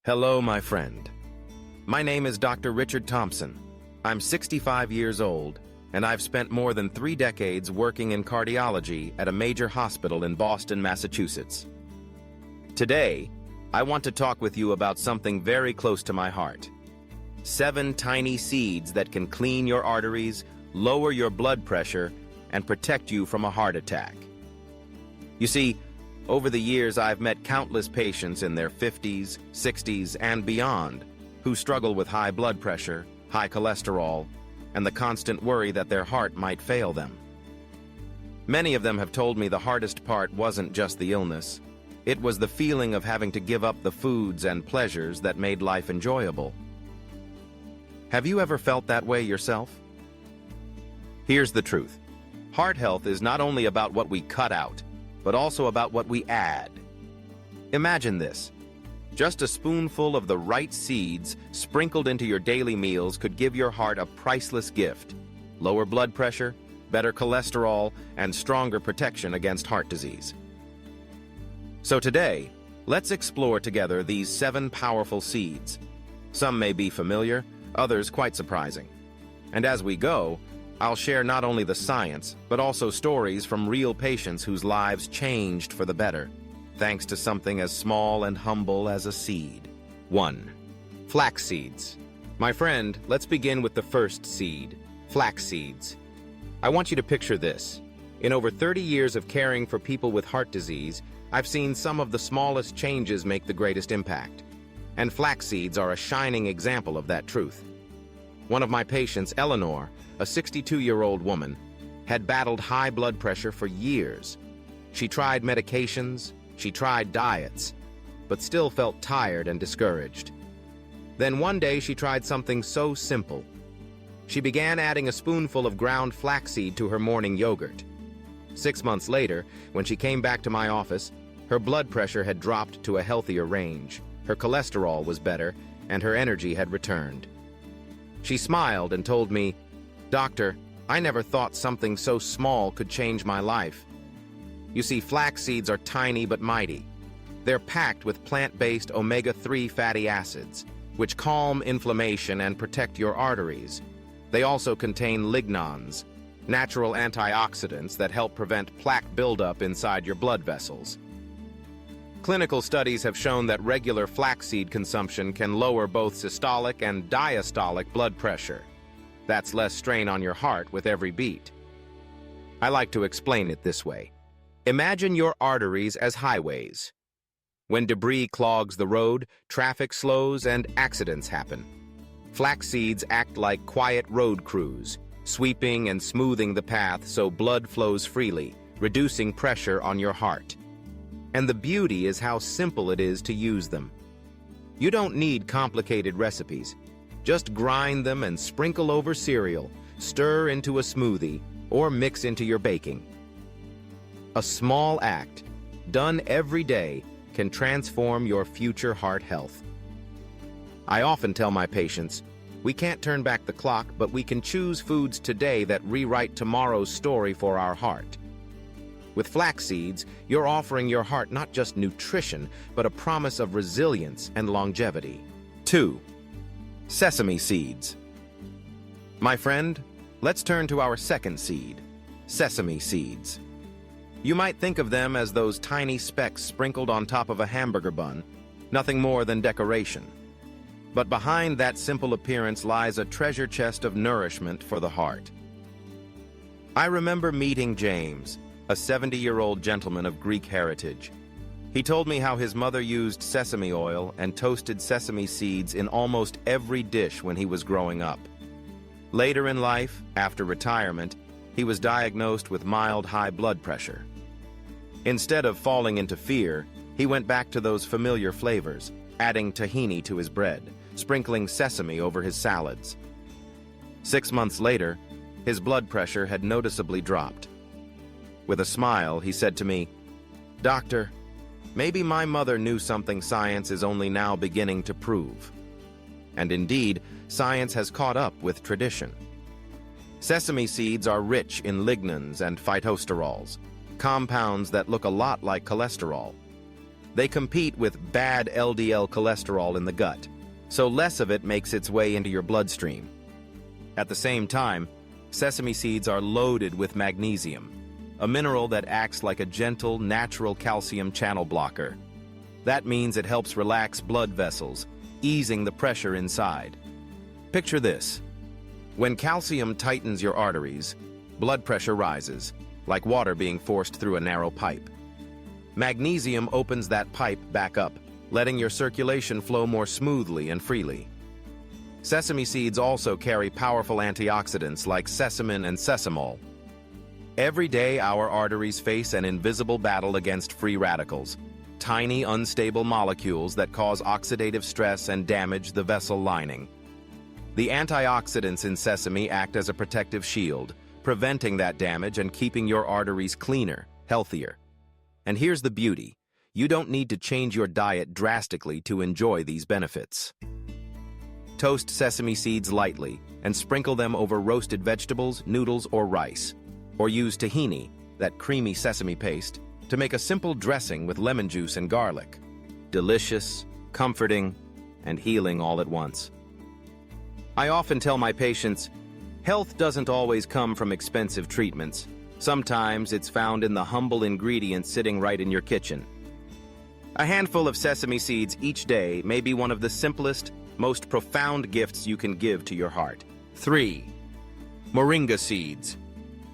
Hello, my friend. My name is Dr. Richard Thompson. I'm 65 years old, and I've spent more than 3 decades working in cardiology at a major hospital in Boston, Massachusetts. Today, I want to talk with you about something very close to my heart. 7 tiny seeds that can clean your arteries, lower your blood pressure, and protect you from a heart attack. You see, over the years, I've met countless patients in their 50s, 60s, and beyond who struggle with high blood pressure, high cholesterol, and the constant worry that their heart might fail them. Many of them have told me the hardest part wasn't just the illness. It was the feeling of having to give up the foods and pleasures that made life enjoyable. Have you ever felt that way yourself? Here's the truth. Heart health is not only about what we cut out, but also about what we add. Imagine this. Just a spoonful of the right seeds sprinkled into your daily meals could give your heart a priceless gift: lower blood pressure, better cholesterol, and stronger protection against heart disease. So today, let's explore together these 7 powerful seeds. Some may be familiar, others quite surprising. And as we go, I'll share not only the science, but also stories from real patients whose lives changed for the better, thanks to something as small and humble as a seed. 1. Flax seeds. My friend, let's begin with the first seed, flax seeds. I want you to picture this. In over 30 years of caring for people with heart disease, I've seen some of the smallest changes make the greatest impact. And flax seeds are a shining example of that truth. One of my patients, Eleanor, a 62-year-old woman, had battled high blood pressure for years. She tried medications, she tried diets, but still felt tired and discouraged. Then one day she tried something so simple. She began adding a spoonful of ground flaxseed to her morning yogurt. 6 months later, when she came back to my office, her blood pressure had dropped to a healthier range, her cholesterol was better, and her energy had returned. She smiled and told me, "Doctor, I never thought something so small could change my life." You see, flax seeds are tiny but mighty. They're packed with plant-based omega-3 fatty acids, which calm inflammation and protect your arteries. They also contain lignans, natural antioxidants that help prevent plaque buildup inside your blood vessels. Clinical studies have shown that regular flaxseed consumption can lower both systolic and diastolic blood pressure. That's less strain on your heart with every beat. I like to explain it this way. Imagine your arteries as highways. When debris clogs the road, traffic slows and accidents happen. Flax seeds act like quiet road crews, sweeping and smoothing the path so blood flows freely, reducing pressure on your heart. And the beauty is how simple it is to use them. You don't need complicated recipes. Just grind them and sprinkle over cereal, stir into a smoothie, or mix into your baking. A small act, done every day, can transform your future heart health. I often tell my patients, we can't turn back the clock, but we can choose foods today that rewrite tomorrow's story for our heart. With flax seeds, you're offering your heart not just nutrition, but a promise of resilience and longevity. 2. Sesame seeds. My friend, let's turn to our second seed, sesame seeds. You might think of them as those tiny specks sprinkled on top of a hamburger bun, nothing more than decoration. But behind that simple appearance lies a treasure chest of nourishment for the heart. I remember meeting James, a 70-year-old gentleman of Greek heritage. He told me how his mother used sesame oil and toasted sesame seeds in almost every dish when he was growing up. Later in life, after retirement, he was diagnosed with mild high blood pressure. Instead of falling into fear, he went back to those familiar flavors, adding tahini to his bread, sprinkling sesame over his salads. 6 months later, his blood pressure had noticeably dropped. With a smile, he said to me, "Doctor, maybe my mother knew something science is only now beginning to prove." And indeed, science has caught up with tradition. Sesame seeds are rich in lignans and phytosterols, compounds that look a lot like cholesterol. They compete with bad LDL cholesterol in the gut, so less of it makes its way into your bloodstream. At the same time, sesame seeds are loaded with magnesium, a mineral that acts like a gentle, natural calcium channel blocker. That means it helps relax blood vessels, easing the pressure inside. Picture this. When calcium tightens your arteries, blood pressure rises, like water being forced through a narrow pipe. Magnesium opens that pipe back up, letting your circulation flow more smoothly and freely. Sesame seeds also carry powerful antioxidants like sesame and sesamol. Every day, our arteries face an invisible battle against free radicals, tiny, unstable molecules that cause oxidative stress and damage the vessel lining. The antioxidants in sesame act as a protective shield, preventing that damage and keeping your arteries cleaner, healthier. And here's the beauty. You don't need to change your diet drastically to enjoy these benefits. Toast sesame seeds lightly and sprinkle them over roasted vegetables, noodles, or rice. Or use tahini, that creamy sesame paste, to make a simple dressing with lemon juice and garlic. Delicious, comforting, and healing all at once. I often tell my patients, health doesn't always come from expensive treatments. Sometimes it's found in the humble ingredients sitting right in your kitchen. A handful of sesame seeds each day may be one of the simplest, most profound gifts you can give to your heart. 3. Moringa seeds.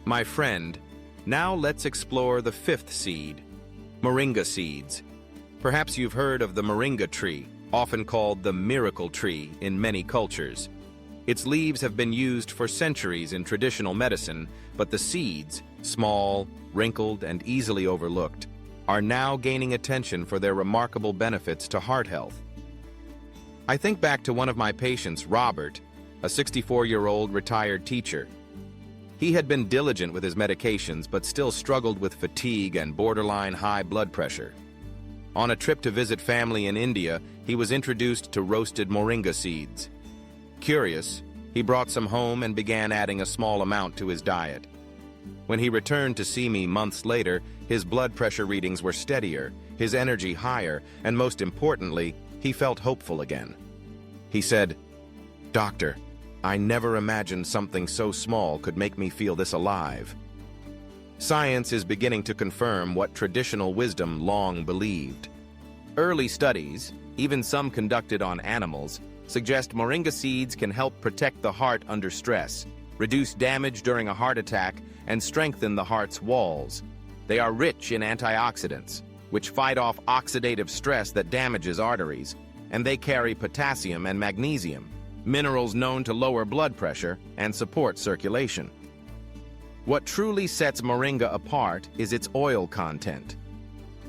My friend, now let's explore the 5th seed, moringa seeds. Perhaps you've heard of the moringa tree, often called the miracle tree in many cultures. Its leaves have been used for centuries in traditional medicine, but the seeds, small, wrinkled, and easily overlooked, are now gaining attention for their remarkable benefits to heart health. I think back to one of my patients, Robert, a 64-year-old retired teacher. He had been diligent with his medications but still struggled with fatigue and borderline high blood pressure. On a trip to visit family in India, he was introduced to roasted moringa seeds. Curious, he brought some home and began adding a small amount to his diet. When he returned to see me months later, his blood pressure readings were steadier, his energy higher, and most importantly, he felt hopeful again. He said, "Doctor, I never imagined something so small could make me feel this alive." Science is beginning to confirm what traditional wisdom long believed. Early studies, even some conducted on animals, suggest moringa seeds can help protect the heart under stress, reduce damage during a heart attack, and strengthen the heart's walls. They are rich in antioxidants, which fight off oxidative stress that damages arteries, and they carry potassium and magnesium, minerals known to lower blood pressure and support circulation. What truly sets moringa apart is its oil content.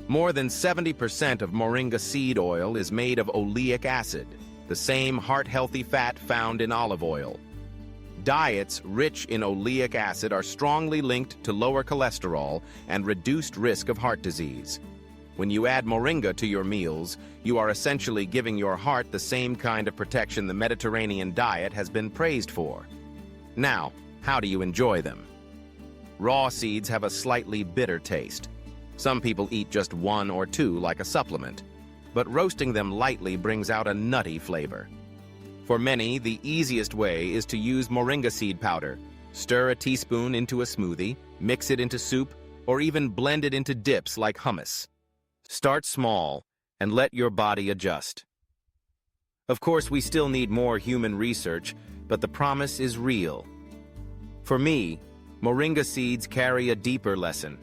More than 70% of moringa seed oil is made of oleic acid, the same heart-healthy fat found in olive oil. Diets rich in oleic acid are strongly linked to lower cholesterol and reduced risk of heart disease. When you add moringa to your meals, you are essentially giving your heart the same kind of protection the Mediterranean diet has been praised for. Now, how do you enjoy them? Raw seeds have a slightly bitter taste. Some people eat just one or two like a supplement, but roasting them lightly brings out a nutty flavor. For many, the easiest way is to use moringa seed powder. Stir a teaspoon into a smoothie, mix it into soup, or even blend it into dips like hummus. Start small and let your body adjust. Of course, we still need more human research, but the promise is real. For me, moringa seeds carry a deeper lesson.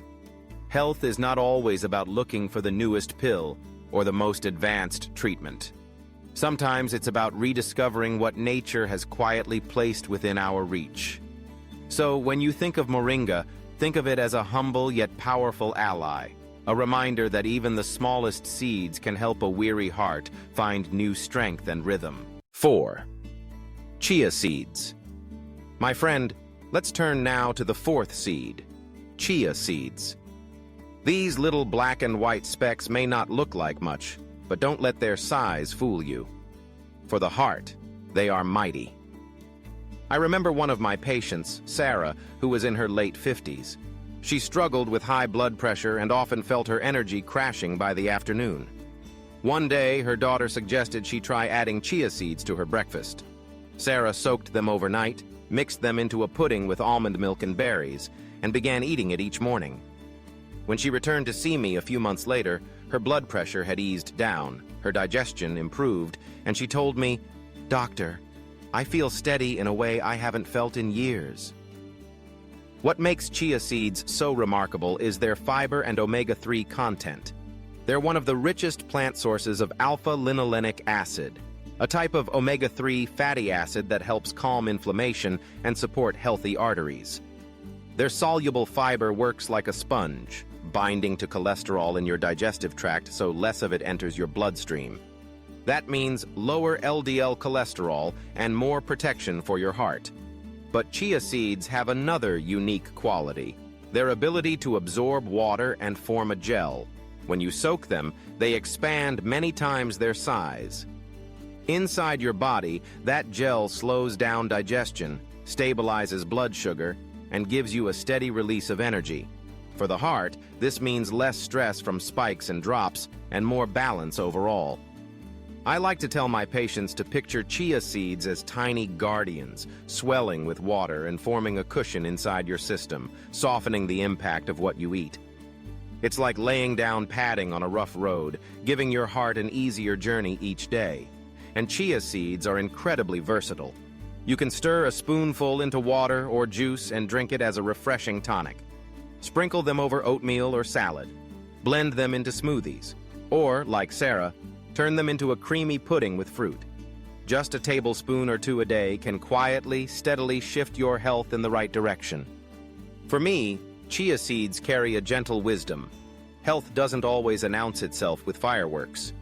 Health is not always about looking for the newest pill or the most advanced treatment. Sometimes it's about rediscovering what nature has quietly placed within our reach. So when you think of moringa, think of it as a humble yet powerful ally, a reminder that even the smallest seeds can help a weary heart find new strength and rhythm. 4. Chia seeds. My friend, let's turn now to the 4th seed, chia seeds. These little black and white specks may not look like much, but don't let their size fool you. For the heart, they are mighty. I remember one of my patients, Sarah, who was in her late 50s. She struggled with high blood pressure and often felt her energy crashing by the afternoon. One day, her daughter suggested she try adding chia seeds to her breakfast. Sarah soaked them overnight, mixed them into a pudding with almond milk and berries, and began eating it each morning. When she returned to see me a few months later, her blood pressure had eased down, her digestion improved, and she told me, "Doctor, I feel steady in a way I haven't felt in years." What makes chia seeds so remarkable is their fiber and omega-3 content. They're one of the richest plant sources of alpha-linolenic acid, a type of omega-3 fatty acid that helps calm inflammation and support healthy arteries. Their soluble fiber works like a sponge, binding to cholesterol in your digestive tract so less of it enters your bloodstream. That means lower LDL cholesterol and more protection for your heart. But chia seeds have another unique quality: their ability to absorb water and form a gel. When you soak them, they expand many times their size. Inside your body, that gel slows down digestion, stabilizes blood sugar, and gives you a steady release of energy. For the heart, this means less stress from spikes and drops, and more balance overall. I like to tell my patients to picture chia seeds as tiny guardians, swelling with water and forming a cushion inside your system, softening the impact of what you eat. It's like laying down padding on a rough road, giving your heart an easier journey each day. And chia seeds are incredibly versatile. You can stir a spoonful into water or juice and drink it as a refreshing tonic. Sprinkle them over oatmeal or salad. Blend them into smoothies. Or, like Sarah, turn them into a creamy pudding with fruit. Just a tablespoon or two a day can quietly, steadily shift your health in the right direction. For me, chia seeds carry a gentle wisdom. Health doesn't always announce itself with fireworks.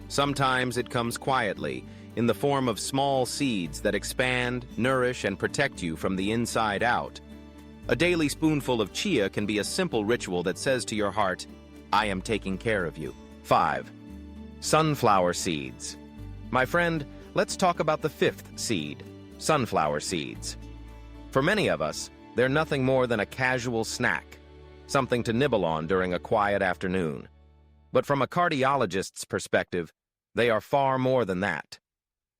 Sometimes it comes quietly, in the form of small seeds that expand, nourish, and protect you from the inside out. A daily spoonful of chia can be a simple ritual that says to your heart, "I am taking care of you." 5. Sunflower seeds. My friend, let's talk about the fifth seed, sunflower seeds. For many of us, they're nothing more than a casual snack, something to nibble on during a quiet afternoon. But from a cardiologist's perspective, they are far more than that.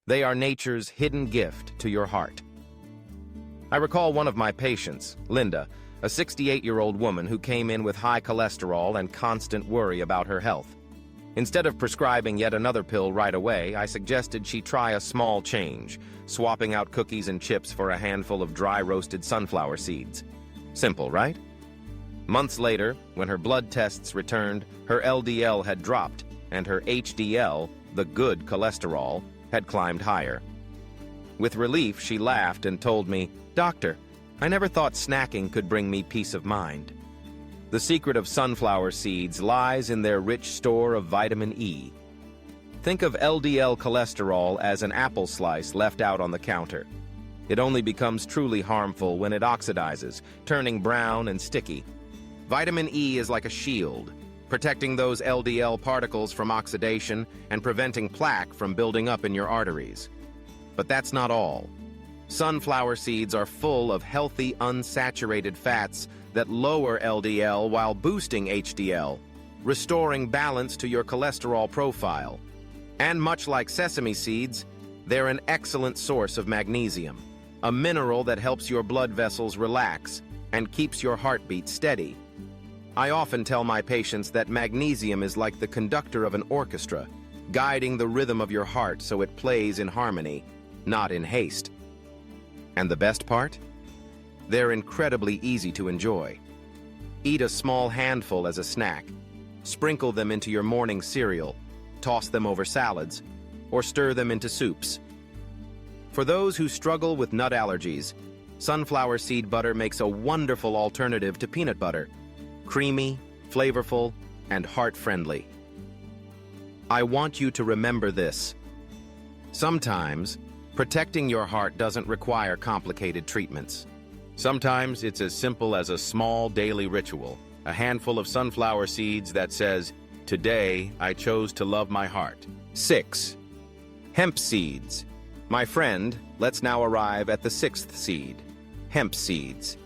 They are nature's hidden gift to your heart. I recall one of my patients, Linda, a 68-year-old woman who came in with high cholesterol and constant worry about her health. Instead of prescribing yet another pill right away, I suggested she try a small change, swapping out cookies and chips for a handful of dry-roasted sunflower seeds. Simple, right? Months later, when her blood tests returned, her LDL had dropped, and her HDL, the good cholesterol, had climbed higher. With relief, she laughed and told me, "Doctor, I never thought snacking could bring me peace of mind." The secret of sunflower seeds lies in their rich store of vitamin E. Think of LDL cholesterol as an apple slice left out on the counter. It only becomes truly harmful when it oxidizes, turning brown and sticky. Vitamin E is like a shield, protecting those LDL particles from oxidation and preventing plaque from building up in your arteries. But that's not all. Sunflower seeds are full of healthy, unsaturated fats that lower LDL while boosting HDL, restoring balance to your cholesterol profile. And much like sesame seeds, they're an excellent source of magnesium, a mineral that helps your blood vessels relax and keeps your heartbeat steady. I often tell my patients that magnesium is like the conductor of an orchestra, guiding the rhythm of your heart so it plays in harmony, not in haste. And the best part? They're incredibly easy to enjoy. Eat a small handful as a snack, sprinkle them into your morning cereal, toss them over salads, or stir them into soups. For those who struggle with nut allergies, sunflower seed butter makes a wonderful alternative to peanut butter. Creamy, flavorful, and heart-friendly. I want you to remember this. Sometimes, protecting your heart doesn't require complicated treatments. Sometimes it's as simple as a small daily ritual, a handful of sunflower seeds that says, "Today, I chose to love my heart." 6. Hemp seeds. My friend, let's now arrive at the sixth seed, hemp seeds.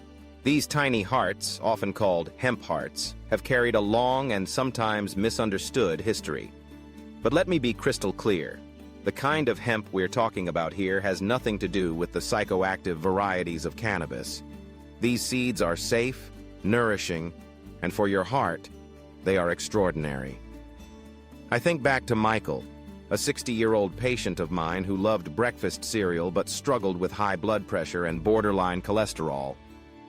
These tiny hearts, often called hemp hearts, have carried a long and sometimes misunderstood history. But let me be crystal clear. The kind of hemp we're talking about here has nothing to do with the psychoactive varieties of cannabis. These seeds are safe, nourishing, and for your heart, they are extraordinary. I think back to Michael, a 60-year-old patient of mine who loved breakfast cereal but struggled with high blood pressure and borderline cholesterol.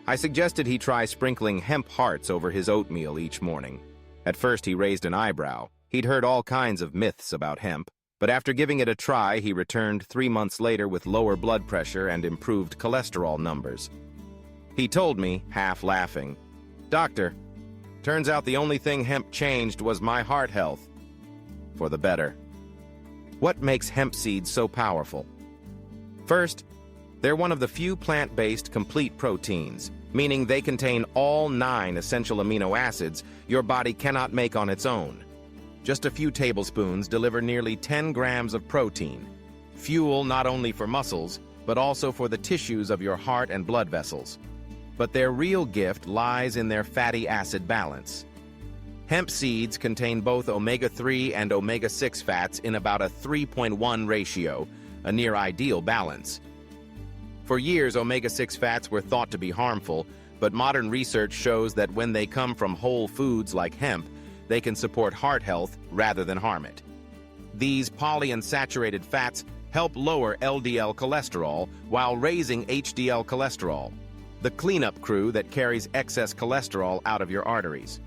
I suggested he try sprinkling hemp hearts over his oatmeal each morning. At first he raised an eyebrow. He'd heard all kinds of myths about hemp, but after giving it a try, he returned 3 months later with lower blood pressure and improved cholesterol numbers. He told me, half laughing, "Doctor, turns out the only thing hemp changed was my heart health. For the better." What makes hemp seeds so powerful? First, they're one of the few plant-based complete proteins, meaning they contain all 9 essential amino acids your body cannot make on its own. Just a few tablespoons deliver nearly 10 grams of protein, fuel not only for muscles, but also for the tissues of your heart and blood vessels. But their real gift lies in their fatty acid balance. Hemp seeds contain both omega-3 and omega-6 fats in about a 3:1 ratio, a near-ideal balance. For years, omega-6 fats were thought to be harmful, but modern research shows that when they come from whole foods like hemp, they can support heart health rather than harm it. These polyunsaturated fats help lower LDL cholesterol while raising HDL cholesterol, the cleanup crew that carries excess cholesterol out of your arteries.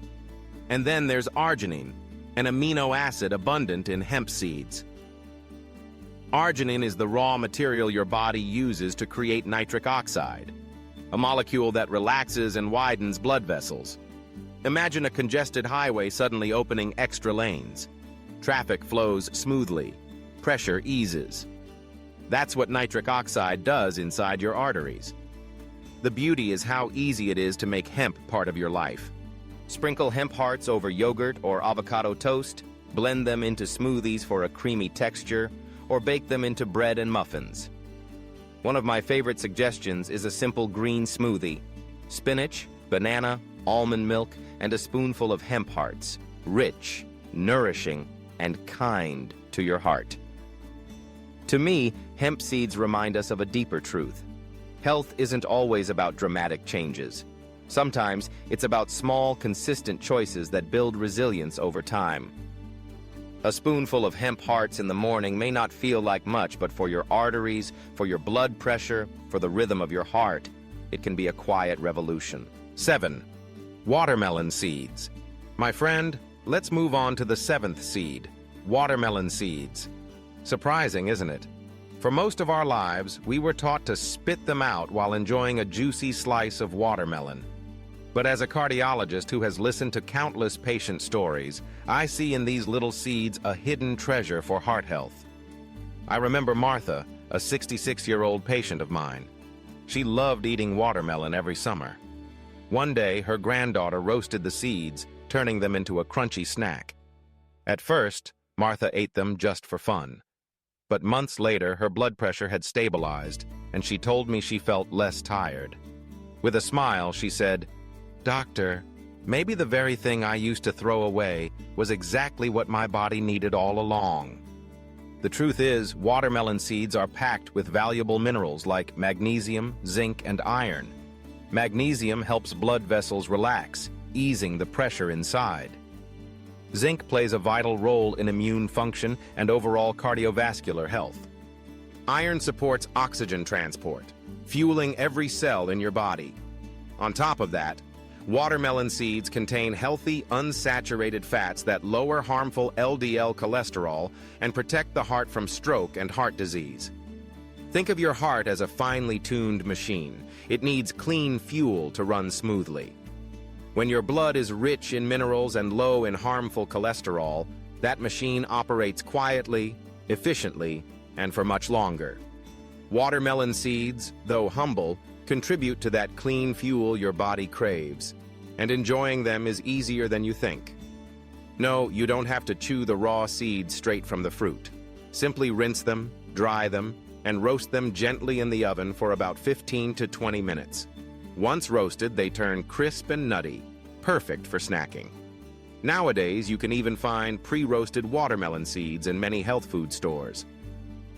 And then there's arginine, an amino acid abundant in hemp seeds. Arginine is the raw material your body uses to create nitric oxide, a molecule that relaxes and widens blood vessels. Imagine a congested highway suddenly opening extra lanes. Traffic flows smoothly. Pressure eases. That's what nitric oxide does inside your arteries. The beauty is how easy it is to make hemp part of your life. Sprinkle hemp hearts over yogurt or avocado toast, blend them into smoothies for a creamy texture, or bake them into bread and muffins. One of my favorite suggestions is a simple green smoothie. Spinach, banana, almond milk, and a spoonful of hemp hearts. Rich, nourishing, and kind to your heart. To me, hemp seeds remind us of a deeper truth. Health isn't always about dramatic changes. Sometimes it's about small, consistent choices that build resilience over time. A spoonful of hemp hearts in the morning may not feel like much, but for your arteries, for your blood pressure, for the rhythm of your heart, it can be a quiet revolution. 7. Watermelon seeds. My friend, let's move on to the 7th seed, watermelon seeds. Surprising, isn't it? For most of our lives, we were taught to spit them out while enjoying a juicy slice of watermelon. But as a cardiologist who has listened to countless patient stories, I see in these little seeds a hidden treasure for heart health. I remember Martha, a 66-year-old patient of mine. She loved eating watermelon every summer. One day, her granddaughter roasted the seeds, turning them into a crunchy snack. At first, Martha ate them just for fun. But months later, her blood pressure had stabilized, and she told me she felt less tired. With a smile, she said, "Doctor, maybe the very thing I used to throw away was exactly what my body needed all along." The truth is, watermelon seeds are packed with valuable minerals like magnesium, zinc, and iron. Magnesium helps blood vessels relax, easing the pressure inside. Zinc plays a vital role in immune function and overall cardiovascular health. Iron supports oxygen transport, fueling every cell in your body. On top of that, watermelon seeds contain healthy, unsaturated fats that lower harmful LDL cholesterol and protect the heart from stroke and heart disease. Think of your heart as a finely tuned machine. It needs clean fuel to run smoothly. When your blood is rich in minerals and low in harmful cholesterol, that machine operates quietly, efficiently, and for much longer. Watermelon seeds, though humble, contribute to that clean fuel your body craves, and enjoying them is easier than you think. No, you don't have to chew the raw seeds straight from the fruit. Simply rinse them, dry them, and roast them gently in the oven for about 15 to 20 minutes. Once roasted, they turn crisp and nutty, perfect for snacking. Nowadays, you can even find pre-roasted watermelon seeds in many health food stores.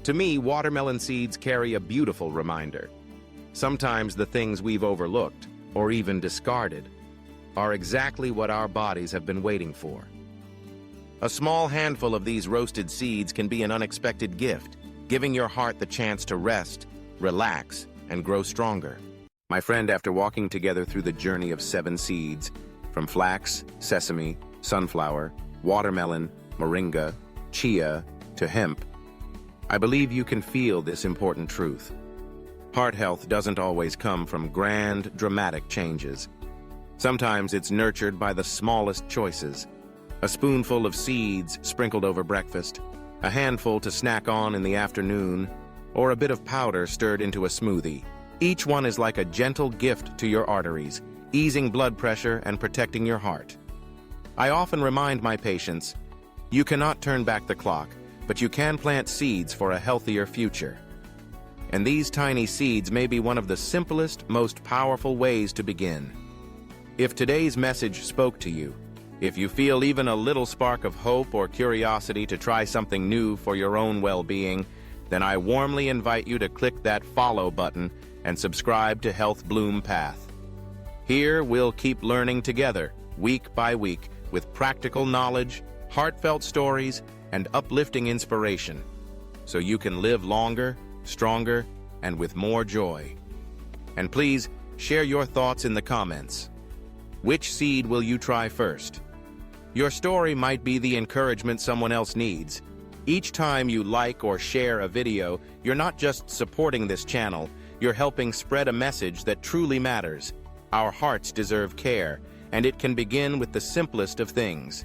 To me, watermelon seeds carry a beautiful reminder. Sometimes the things we've overlooked, or even discarded, are exactly what our bodies have been waiting for. A small handful of these roasted seeds can be an unexpected gift, giving your heart the chance to rest, relax, and grow stronger. My friend, after walking together through the journey of 7 seeds, from flax, sesame, sunflower, watermelon, moringa, chia, to hemp, I believe you can feel this important truth. Heart health doesn't always come from grand, dramatic changes. Sometimes it's nurtured by the smallest choices. A spoonful of seeds sprinkled over breakfast, a handful to snack on in the afternoon, or a bit of powder stirred into a smoothie. Each one is like a gentle gift to your arteries, easing blood pressure and protecting your heart. I often remind my patients, you cannot turn back the clock, but you can plant seeds for a healthier future. And these tiny seeds may be one of the simplest, most powerful ways to begin. If today's message spoke to you, if you feel even a little spark of hope or curiosity to try something new for your own well-being, then I warmly invite you to click that follow button and subscribe to Health Bloom Path. Here we'll keep learning together, week by week, with practical knowledge, heartfelt stories, and uplifting inspiration, so you can live longer, stronger, and with more joy. And please, share your thoughts in the comments. Which seed will you try first? Your story might be the encouragement someone else needs. Each time you like or share a video, you're not just supporting this channel, you're helping spread a message that truly matters. Our hearts deserve care, and it can begin with the simplest of things.